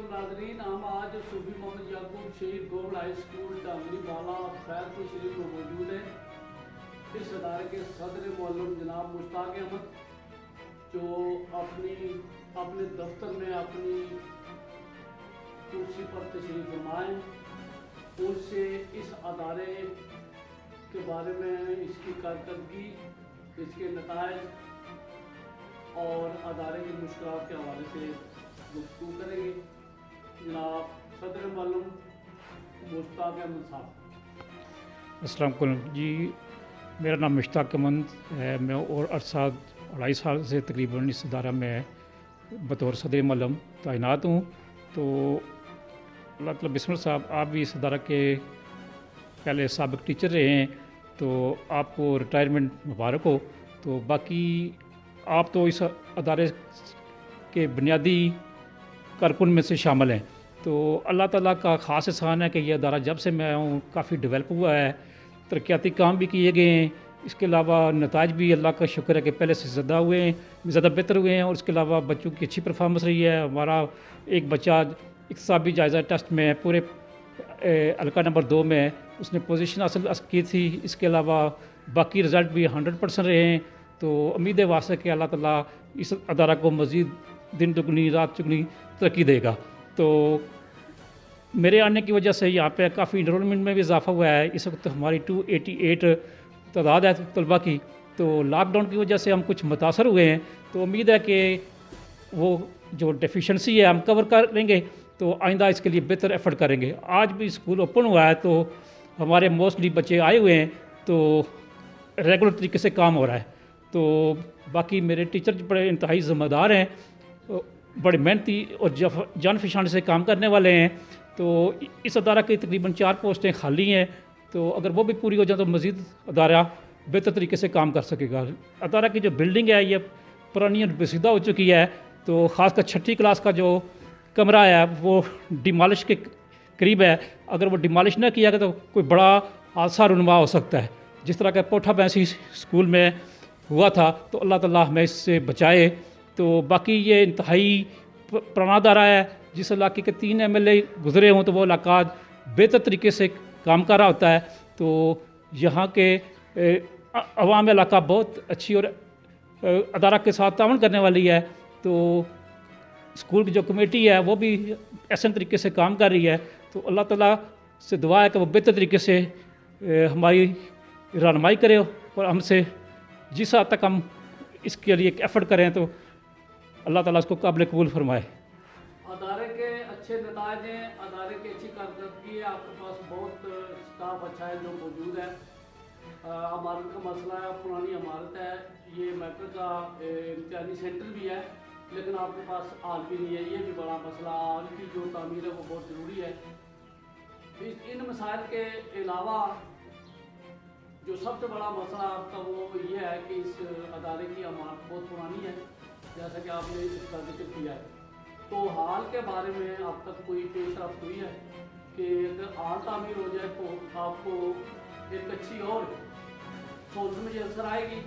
नाजरीन, हम आज सूफी मोहम्मद याकूब शहीद गोल्ड हाई स्कूल डांगरी बाला खैरपुर शरीफ में मौजूद है। इस अदारे के सदर मौलूम जनाब मुश्ताक अहमद, जो अपने दफ्तर में अपनी कुर्सी पर तशरीफ फरमाएँ, उनसे इस अदारे के बारे में, इसकी कारकर्दगी, इसके नताइज और अदारे की मुश्किलात के हवाले से गुफ्तगू करेंगे। जनाब सदर मालूम मुश्ताक अहमद साहब। अस्सलाम वालेकुम जी, मेरा नाम मुश्ताक अहमद है। मैं और 2.5 साल से तकरीबन इस अदारा में बतौर सदर मालूम तैनात हूँ। तो अल्लाह ताला बिस्मिल्लाह साहब, आप भी इस अदारा के पहले साबिक टीचर रहे हैं, तो आपको रिटायरमेंट मुबारक हो। तो बाकी आप तो इस अदारे के बुनियादी कारकुन में से शामिल हैं। तो अल्लाह ताला का ख़ास एहसान है कि यह अदारा जब से मैं आया हूँ काफ़ी डेवलप हुआ है, तरक्याती काम भी किए गए हैं। इसके अलावा नताज भी अल्लाह का शुक्र है कि पहले से ज़्यादा हुए हैं, ज़्यादा बेहतर हुए हैं। और इसके अलावा बच्चों की अच्छी परफॉर्मेंस रही है। हमारा एक बच्चा इक़्तिसादी जायज़ा टेस्ट में पूरे हल्का नंबर 2 में उसने पोजीशन हासिल की थी। इसके अलावा बाकी रिज़ल्ट भी 100% रहे हैं। तो उम्मीद है वास्ते कि अल्लाह ताला इस अदारा को मज़ीद दिन दुगनी रात चुगनी तरक्की देगा। तो मेरे आने की वजह से यहाँ पे काफ़ी इनरोलमेंट में भी इजाफा हुआ है। इस वक्त हमारी 288 तादाद है तलबा की। तो लॉकडाउन की वजह से हम कुछ मुतासर हुए हैं। तो उम्मीद है कि वो जो डेफिशिएंसी है हम कवर कर लेंगे। तो आइंदा इसके लिए बेहतर एफर्ट करेंगे। आज भी स्कूल ओपन हुआ है, तो हमारे मोस्टली बच्चे आए हुए हैं, तो रेगुलर तरीके से काम हो रहा है। तो बाकी मेरे टीचर बड़े इंतहाई ज़िम्मेदार हैं, बड़े मेहनती और जान फिशानी से काम करने वाले हैं। तो इस अदारा की तकरीबन 4 पोस्टें खाली हैं। तो अगर वो भी पूरी हो जाए तो मज़ीद अदारा बेहतर तरीके से काम कर सकेगा। अदारा की जो बिल्डिंग है ये पुरानी और बेसीदा हो चुकी है। तो ख़ासकर 6ठी क्लास का जो कमरा है वो डिमॉलिश के करीब है। अगर वो डिमॉलिश न किया गया तो कोई बड़ा हादसा रुनमा हो सकता है, जिस तरह का पोठा बैंसी स्कूल में हुआ था। तो अल्लाह ताला हमें इससे बचाए। तो बाकी ये इंतहाई पुराना अदारा है। जिस इलाके के 3 MLA गुजरे हों तो वो इलाका बेहतर तरीके से काम कर रहा होता है। तो यहाँ के अवाम इलाका बहुत अच्छी और अदारा के साथ तावन करने वाली है। तो स्कूल की जो कमेटी है वो भी ऐसे तरीके से काम कर रही है। तो अल्लाह ताला से दुआ है कि वो बेहतर तरीके से हमारी रहनुमाई करे और हमसे जिस हद तक हम इसके लिए एक एफ़र्ट करें तो अल्लाह ताला उसको काबिल कबूल फरमाए। अदारे के अच्छे नताज हैं, अदारे की अच्छी कारकर्दगी है, आपके पास बहुत स्टाफ अच्छा है जो मौजूद है। इमारत का मसला है, पुरानी इमारत है, ये मैटर का इम्तिहानी सेंटर भी है, लेकिन आपके पास हाल भी नहीं है। ये भी बड़ा मसला, हाल की जो तामीर है वो बहुत ज़रूरी है। इन मसाइल के अलावा जो सबसे बड़ा मसला आपका वो ये है कि इस अदारे की इमारत बहुत पुरानी है, जैसा कि आपने इसका जिक्र किया है। तो हाल के बारे में अब तक कोई पेशरफ्त हुई है कि अगर हाल तामीर हो जाए तो आपको एक अच्छी और सोच में असर आएगी।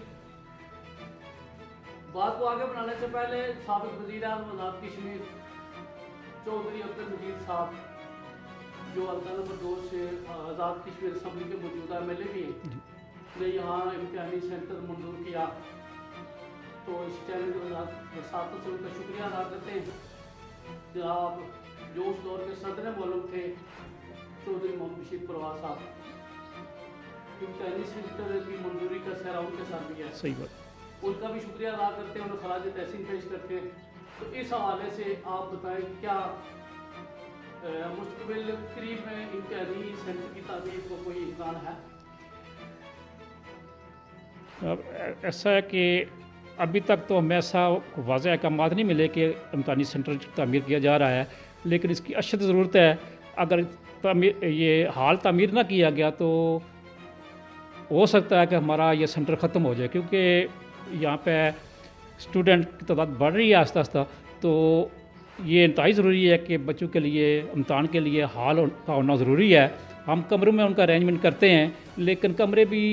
बात को आगे बढ़ाने से पहले साबिक वज़ीर आज़म आज़ाद कश्मीर चौधरी अब्दुल मजीद साहब, जो हल्का नंबर 2 से आज़ाद कश्मीर असम्बली के मौजूदा MLA भी हैं, ने यहाँ इम्तिहानी सेंटर मंजूर किया। तो इस चैनल के साथ से उनका शुक्रिया अदा करते हैं। जनाब जो उस दौर के सदर मौलूम थे चौधरी मोहम्मद बशीर परवाज़ साहब, इम्तिहानी सेंटर की मंजूरी का सहरा उनके साथ भी है। सही बात, उनका भी शुक्रिया अदा करते हैं, उन्हें खराज तहसीन पेश करते हैं। तो इस हवाले से आप बताएं, क्या मुस्तक़बिल करीब में इम्तिहानी सेंटर की तामीर को कोई इम्कान है? ऐसा है कि अभी तक तो हमें ऐसा वाज़ेह अहकामात नहीं मिले कि इम्तिहानी सेंटर तामीर किया जा रहा है, लेकिन इसकी अशद ज़रूरत है। अगर ये हाल तामीर ना किया गया तो हो सकता है कि हमारा ये सेंटर ख़त्म हो जाए, क्योंकि यहाँ पे स्टूडेंट की तादाद बढ़ रही है आस्ता आस्ता। तो ये इंतहाई ज़रूरी है कि बच्चों के लिए इम्तहान के लिए हाल का होना ज़रूरी है। हम कमरों में उनका अरेंजमेंट करते हैं, लेकिन कमरे भी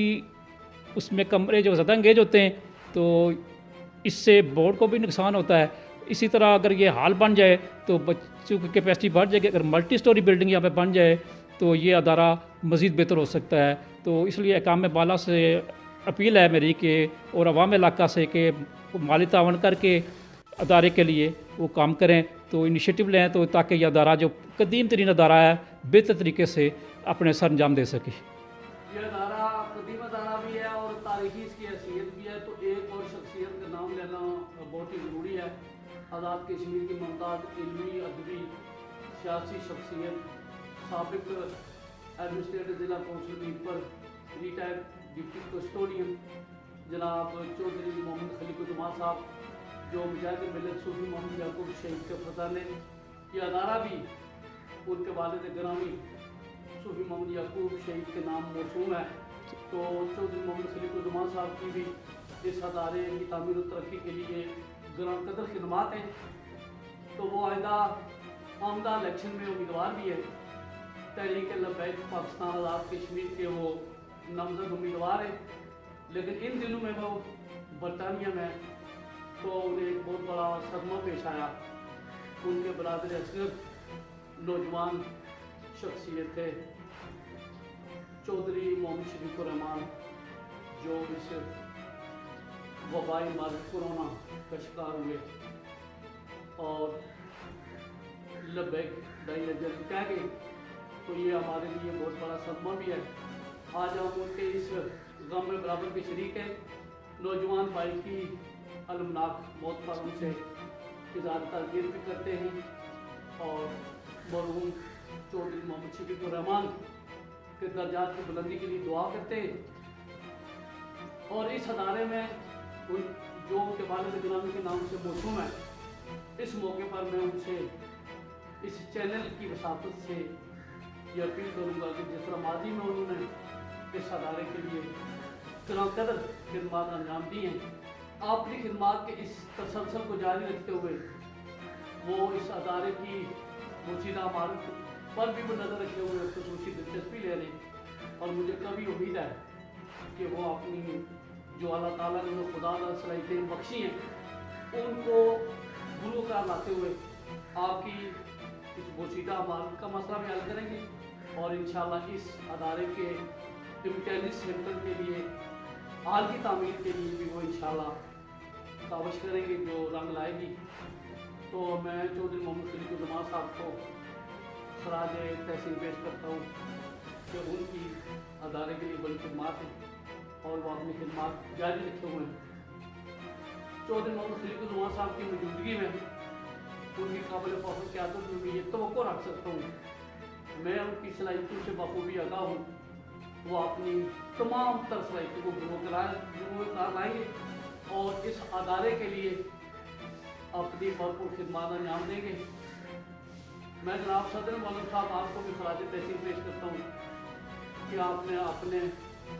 उसमें कमरे जो ज़्यादा इंगेज होते हैं तो इससे बोर्ड को भी नुकसान होता है। इसी तरह अगर ये हॉल बन जाए तो बच्चों की कैपेसिटी बढ़ जाएगी। अगर मल्टी स्टोरी बिल्डिंग यहाँ पे बन जाए तो ये अदारा मज़ीद बेहतर हो सकता है। तो इसलिए अकाम बाला से अपील है मेरी कि और अवाम इलाका से कि माली तावन करके अदारे के लिए वो काम करें, तो इनिशिएटिव लें, तो ताकि ये अदारा जो कदीम तरीन अदारा है बेहतर तरीके से अपने सर अंजाम दे सके। ये अदारा कदीम अदारा भी है और तारीखी इसकी हैसियत भी है। तो एक और शख्सियत का नाम लेना बहुत ही ज़रूरी है। आज़ाद कश्मीर की मुमताज़ इल्मी अदबी सियासी शख्सियत, साबिक एडमिनिस्ट्रेटर ज़िला council Mirpur, retired deputy custodian जनाब चौधरी मोहम्मद खलीकुद्दीन साहब, जो मुजाहिद मिल्लत सूफी मोहम्मद याकूब शहीद के फरजाने। ये अदारा भी उनके वालिद ग्रामी सूफी मोहम्मद याकूब शहीद के नाम मौसूम है। तो चौधरी मोहम्मद खलीकुद्दीन साहब की भी इस अदारे की तामीर और तरक्की के लिए ग्राम कदर खिदमात हैं। तो वो आमदा इलेक्शन में उम्मीदवार भी है। तहरीक लबैक पाकिस्तान आज़ाद कश्मीर के वो नामजद उम्मीदवार है। लेकिन इन दिनों में वो बरतानिया में तो उन्हें एक बहुत बड़ा सदमा पेश आया। उनके बरादर असगर नौजवान शख्सियत थे चौधरी मोहम्मद शफीकुर रहमान, जो इस वबाई मर्ज कोरोना का शिकार हुए और लबैक दाई जल्द कह गए। तो ये हमारे लिए बहुत बड़ा सदमा भी है। आज हम उनके इस गम में बराबर के शरीक हैं। नौजवान भाई की अलमनाक मौत पर उनसे इज़हार ताज़ियत भी करते हैं और मरहूम चौधरी मोहम्मद शफीकुर रहमान के दर्जात की बुलंदी के लिए दुआ करते हैं। और इस अदारे में उन जो उनके वालिद गिरामी के नाम से मौसूम है, इस मौके पर मैं उनसे इस चैनल की वसाफत से ये अपील करूँगा कि जिस तरह माजी में उन्होंने इस अदारे के लिए कदर खिदमात अंजाम दी हैं, अपनी खिदमात के इस तसलसल को जारी रखते हुए वो इस अदारे की पोशीदा इमारत पर भी वो नज़र रखे हुए खसूसी दिलचस्पी ले लें। और मुझे कभी उम्मीद है कि वो अपनी जो अल्लाह ताला ने जो खुदा सलाहियतें बख्शी हैं उनको गुलकार लाते हुए आपकी इस पोशीदा इमारत का मसला भी हल करेंगे और इंशाअल्लाह इस अदारे के इम्तियाजी सेंटर के लिए हाल की तामीर के लिए भी वो इंशाअल्लाह काविश करेंगे जो रंग लाएगी। तो मैं चौधरी मोहम्मद खलीकुद्दीन साहब को खराज तहसीन पेश करता हूँ कि उनकी अदारे के लिए बड़ी खिदमात है और वो अपनी खिदमात जारी रखे हुए हैं। चौधरी मोहम्मद खलीकुद्दीन साहब की मौजूदगी में उनकी काबिल फख्र क़यादत में ये तवक्को रख सकता हूँ। मैं उनकी सलाहियतों से बखूबी आगाह हूँ। वो अपनी तमाम तर सलाहियतों को बरकरार लाएंगे और इस अदारे के लिए अपनी भरपूर खिदमात अंजाम देंगे। मैं जनाब सदर मौलवी साहब आपको भी खराज तहसीन पेश करता हूँ कि आपने अपने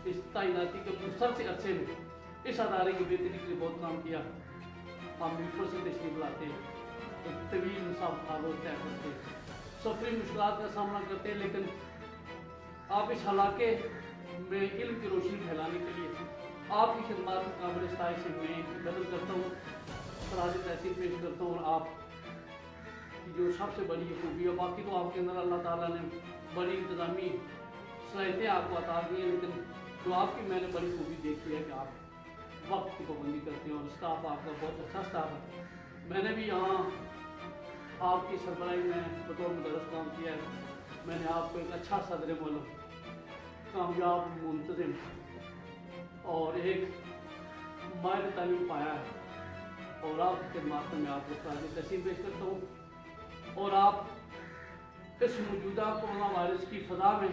इस तैनाती के मुख्तर से अरसे में इस अदारे की बेहतरी के लिए बहुत काम किया। हम मीरपुर से तशरीफ लाते हैं, एक तवील मुसाफिर तय करते हैं, सफरी मुश्किलात का सामना करते हैं, लेकिन आप इस इलाके में इल्म की रोशनी फैलाने के लिए आपकी खिदमत काबिल इस्ताइश से मैं कदर करता हूँ, खराज तहसीन पेश करता हूँ। और आप जो सबसे बड़ी खूबी है, बाकी तो आपके अंदर अल्लाह ताला ने बड़ी इंतज़ामी सलाहियतें आपको अता दी हैं, लेकिन जो आपकी मैंने बड़ी खूबी देखी है कि आप वक्त की पाबंदी करते हैं और स्टाफ आपका बहुत अच्छा स्टाफ है। मैंने भी यहाँ आपकी सरबराही में बतौर मुदर्रिस काम किया है। मैंने आपको एक अच्छा सदर मौलम, कामयाब मुंतज़िम और एक माहिर तालीम पाया है और आपकी खिदमत में आपको खराज तहसीन पेश करता हूँ। और आप इस मौजूदा कोरोना वायरस की फ़ज़ा में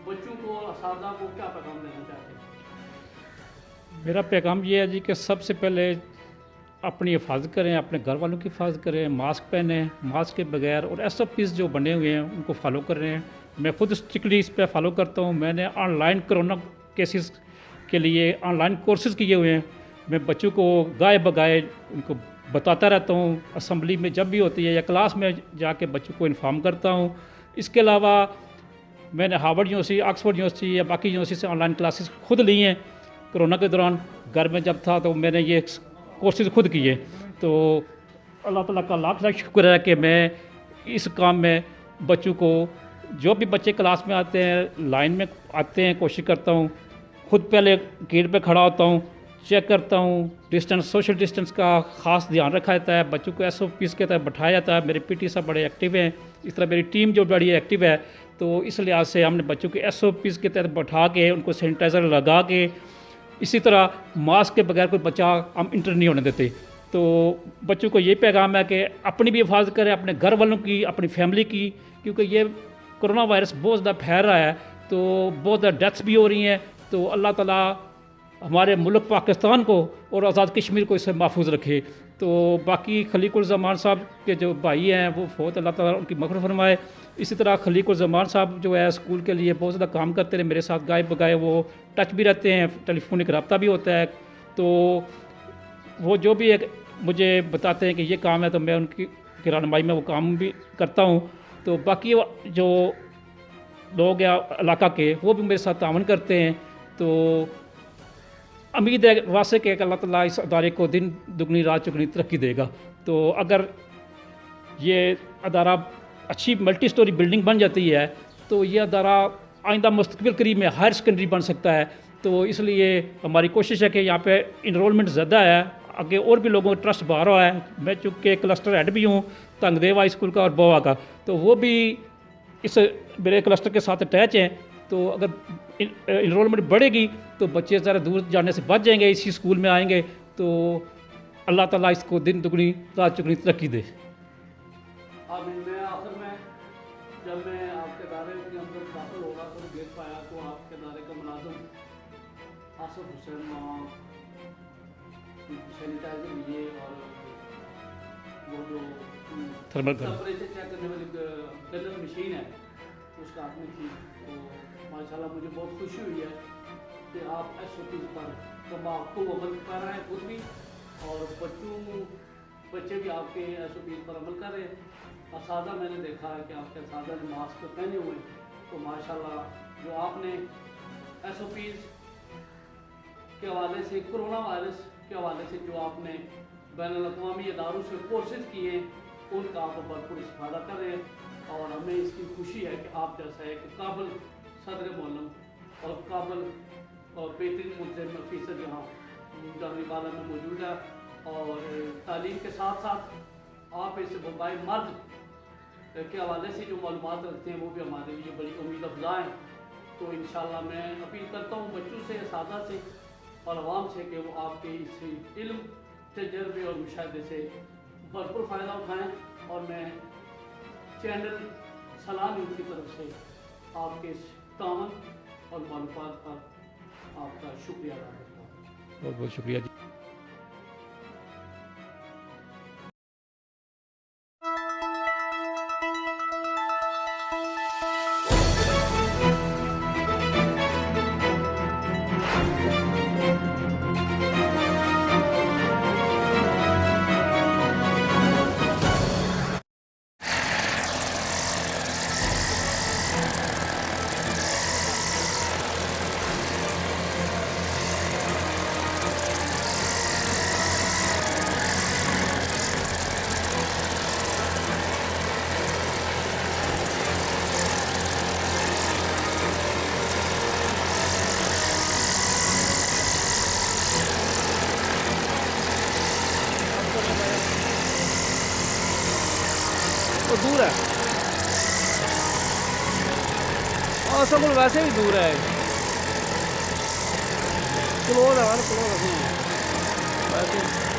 बच्चों को और असातिज़ा को क्या पैगाम देना चाहते हैं? मेरा पैगाम ये है जी कि सबसे पहले अपनी हिफाजत करें, अपने घर वालों की हिफाजत करें, मास्क पहनें, मास्क के बगैर और SOPs जो बने हुए हैं उनको फॉलो कर रहे हैं। मैं खुद स्ट्रिक्टली इस पर फॉलो करता हूँ। मैंने ऑनलाइन कोरोना केसेस के लिए ऑनलाइन कोर्सेज़ किए हुए हैं। मैं बच्चों को गाए बगाए उनको बताता रहता हूँ, असम्बली में जब भी होती है या क्लास में जाके बच्चों को इन्फॉर्म करता हूँ। इसके अलावा मैंने हार्वर्ड यूनिवर्सिटी, ऑक्सफोर्ड यूनिवर्सिटी या बाकी यूनिवर्सिटी से ऑनलाइन क्लासेस खुद ली हैं। कोरोना के दौरान घर में जब था तो मैंने ये कोर्सेज खुद किए। तो अल्लाह ताला का लाख लाख शुक्र है कि मैं इस काम में बच्चों को, जो भी बच्चे क्लास में आते हैं, लाइन में आते हैं, कोशिश करता हूँ खुद पहले गेट पे खड़ा होता हूँ, चेक करता हूँ, डिस्टेंस, सोशल डिस्टेंस का ख़ास ध्यान रखा जाता है, बच्चों को SOPs के तहत बैठाया जाता है। मेरे PT साहब बड़े एक्टिव हैं, इस तरह मेरी टीम जो बड़ी एक्टिव है, तो इस लिहाज से हमने बच्चों को SOPs के तहत बैठा के उनको सैनिटाइज़र लगा के, इसी तरह मास्क के बगैर कोई बच्चा हम इंटर नहीं होने देते। तो बच्चों को ये पैगाम है कि अपनी भी हिफाजत करें, अपने घर वालों की, अपनी फैमिली की, क्योंकि ये कोरोना वायरस बहुत ज़्यादा फैल रहा है, तो बहुत ज़्यादा डेथ्स भी हो रही हैं। तो अल्लाह ताला हमारे मुल्क पाकिस्तान को और आज़ाद कश्मीर को इससे महफूज रखे। तो बाकी खलीकुल ज़मान साहब के जो भाई हैं वो बहुत, अल्लाह ताला उनकी मग़फ़िरत फरमाए। इसी तरह खलीकुल ज़मान साहब जो है स्कूल के लिए बहुत ज़्यादा काम करते रहे, मेरे साथ गायब बगाए वो टच भी रहते हैं, टेलीफोनिक रब्ता भी होता है। तो वो जो भी एक मुझे बताते हैं कि ये काम है, तो मैं उनकी रहनुमाई में वो काम भी करता हूँ। तो बाकी जो लोग या इलाका के वो भी मेरे साथ तावन करते हैं। तो उम्मीद है वासे कि अल्लाह ताला इस अदारे को दिन दुगनी रात चुगनी तरक्की देगा। तो अगर ये अदारा अच्छी मल्टी स्टोरी बिल्डिंग बन जाती है तो ये अदारा आइंदा मुस्तकबिल करीब में हायर सेकेंडरी बन सकता है। तो इसलिए हमारी कोशिश है कि यहाँ पे इनरोलमेंट ज़्यादा है, आगे और भी लोगों का ट्रस्ट बाहर रहा है। मैं चूँकि क्लस्टर हेड भी हूँ तंगदेव हाई स्कूल का और बोवा का, तो वो भी इस मेरे क्लस्टर के साथ अटैच हैं। तो अगर इनरोलमेंट बढ़ेगी तो बच्चे ज़रा दूर जाने से बच जाएंगे, इसी स्कूल में आएंगे। तो अल्लाह ताला इसको दिन दुगनी रात चुगनी तरक्की दे। आमीन। मैं आखिर में जब मैं आपके दायरे के अंदर दाखिल होगा तो देख पाया तो आपके दायरे का मुलाजिम आसिफ हुसैन वहाँ सैनिटाइजर लिए और वो जो थर्मल टेम्परेचर चेक करने वाली गनर मशीन है उसका आपने की। तो माशाल्लाह मुझे बहुत खुशी हुई है कि आप SOPs पर तंबाकू अमल कर रहे हैं खुद भी, और बच्चे भी आपके SOPs पर अमल कर रहे हैं। असादा मैंने देखा है कि आपके असादा ने मास्क पहने हुए, तो माशाल्लाह जो आपने SOPs के हवाले से, कोरोना वायरस के हवाले से जो आपने बैनुल-अक़वामी इदारों से कोर्सेज किए उनका आप भरपूर इस्तेमाल कर रहे हैं। और हमें इसकी खुशी है कि आप जैसा एक काबिल सदर मोहल्लम और काबिल और बेहतरीन मुल्ज़िम ऑफिसर यहाँ जामनी-बाला में मौजूद है। और तालीम के साथ साथ आप इस वबाई मर्ज के हवाले से जो मालूमात रखते हैं वो भी हमारे लिए बड़ी उम्मीद अफजा हैं। तो इंशाअल्लाह मैं अपील करता हूँ बच्चों से, असातिज़ा से और आवाम से कि वो आपके इस इल्म, तजर्बे और मुशाहिदे से भरपूर फ़ायदा उठाएँ। और मैं चैनल सलाम की तरफ से आपके इस तावन और मालूमात पर आपका शुक्रिया अदा करता हूँ। बहुत बहुत शुक्रिया जी। तो दूर है और सब वैसे भी दूर है। क्लोज है, क्लोज है वैसे